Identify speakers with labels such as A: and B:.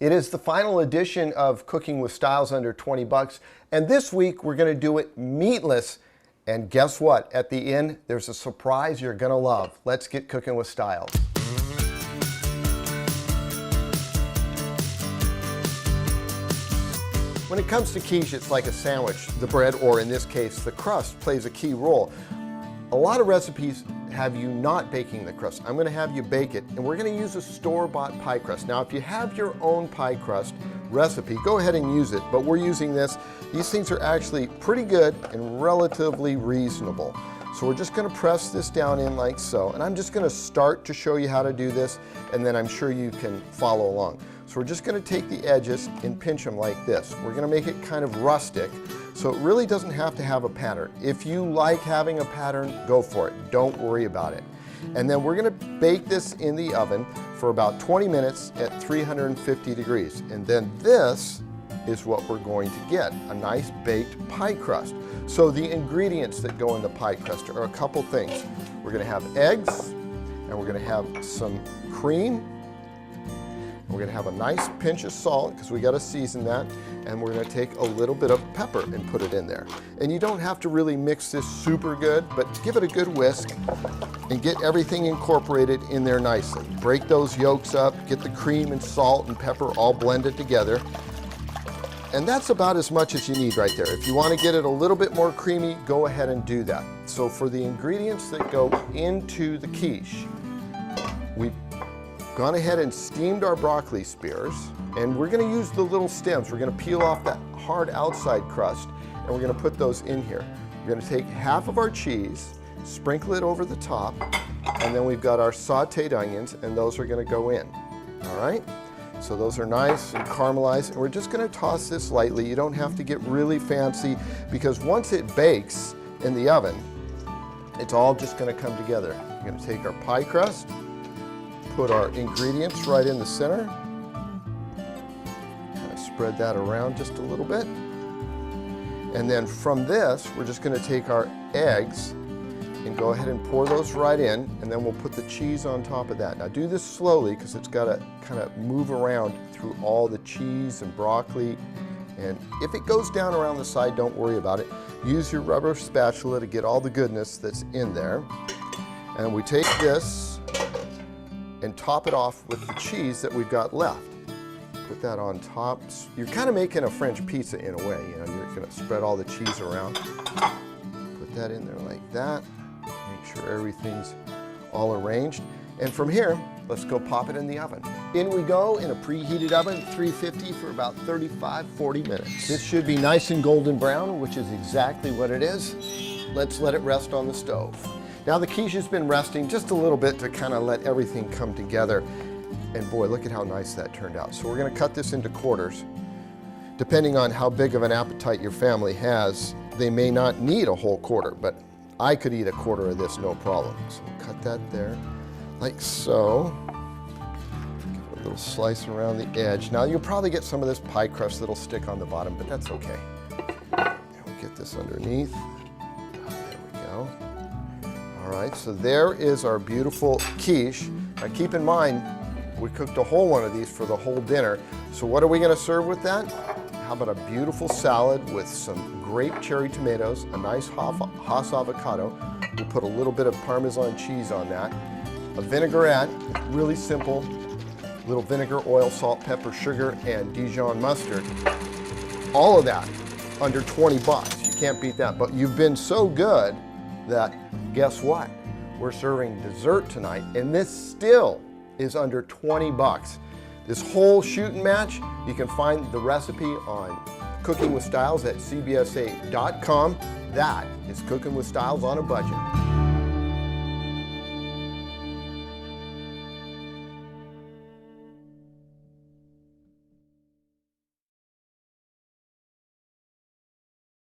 A: It is the final edition of Cooking with Styles under 20 bucks, and this week we're going to do it meatless. And guess what? At the end, there's a surprise you're going to love. Let's get cooking with Styles. When it comes to quiche, it's like a sandwich. The bread, or in this case, the crust, plays a key role. A lot of recipes have you not baking the crust. I'm going to have you bake it, and we're going to use a store-bought pie crust. Now, if you have your own pie crust recipe, go ahead and use it, but we're using this. These things are actually pretty good and relatively reasonable. So we're just going to press this down in like so, and I'm just going to start to show you how to do this, and then I'm sure you can follow along. So we're just going to take the edges and pinch them like this. We're going to make it kind of rustic, so it really doesn't have to have a pattern. If you like having a pattern, go for it. Don't worry about it. And then we're going to bake this in the oven for about 20 minutes at 350 degrees. And then this is what we're going to get, a nice baked pie crust. So the ingredients that go in the pie crust are a couple things. We're going to have eggs, and we're going to have some cream. We're going to have a nice pinch of salt because we got to season that, and we're going to take a little bit of pepper and put it in there. And you don't have to really mix this super good, but give it a good whisk and get everything incorporated in there nicely. Break those yolks up, get the cream and salt and pepper all blended together. And that's about as much as you need right there. If you want to get it a little bit more creamy, go ahead and do that. So for the ingredients that go into the quiche, we've gone ahead and steamed our broccoli spears, and we're going to use the little stems. We're going to peel off that hard outside crust, and we're going to put those in here. We're going to take half of our cheese, sprinkle it over the top, and then we've got our sauteed onions, and those are going to go in. All right? So those are nice and caramelized, and we're just going to toss this lightly. You don't have to get really fancy, because once it bakes in the oven, it's all just going to come together. We're going to take our pie crust, put our ingredients right in the center, kind of spread that around just a little bit, and then from this we're just going to take our eggs and go ahead and pour those right in, and then we'll put the cheese on top of that. Now do this slowly because it's got to kind of move around through all the cheese and broccoli, and if it goes down around the side, don't worry about it. Use your rubber spatula to get all the goodness that's in there, and we take this and top it off with the cheese that we've got left. Put that on top. You're kind of making a French pizza in a way, you know, you're gonna spread all the cheese around. Put that in there like that. Make sure everything's all arranged. And from here, let's go pop it in the oven. In we go in a preheated oven, 350 for about 35-40 minutes. This should be nice and golden brown, which is exactly what it is. Let's let it rest on the stove. Now the quiche has been resting just a little bit to kind of let everything come together. And boy, look at how nice that turned out. So we're going to cut this into quarters. Depending on how big of an appetite your family has, they may not need a whole quarter, but I could eat a quarter of this no problem. So cut that there, like so. Give it a little slice around the edge. Now you'll probably get some of this pie crust that'll stick on the bottom, but that's okay. And we'll get this underneath. There we go. All right, so there is our beautiful quiche. Now keep in mind, we cooked a whole one of these for the whole dinner. So what are we going to serve with that? How about a beautiful salad with some grape cherry tomatoes, a nice Hass avocado. We'll put a little bit of Parmesan cheese on that. A vinaigrette, really simple. Little vinegar, oil, salt, pepper, sugar, and Dijon mustard. All of that under 20 bucks. You can't beat that. But you've been so good that, guess what? We're serving dessert tonight, and this still is under 20 bucks. This whole shooting match, you can find the recipe on Cooking with Styles at cbsa.com. That is Cooking with Styles on a Budget.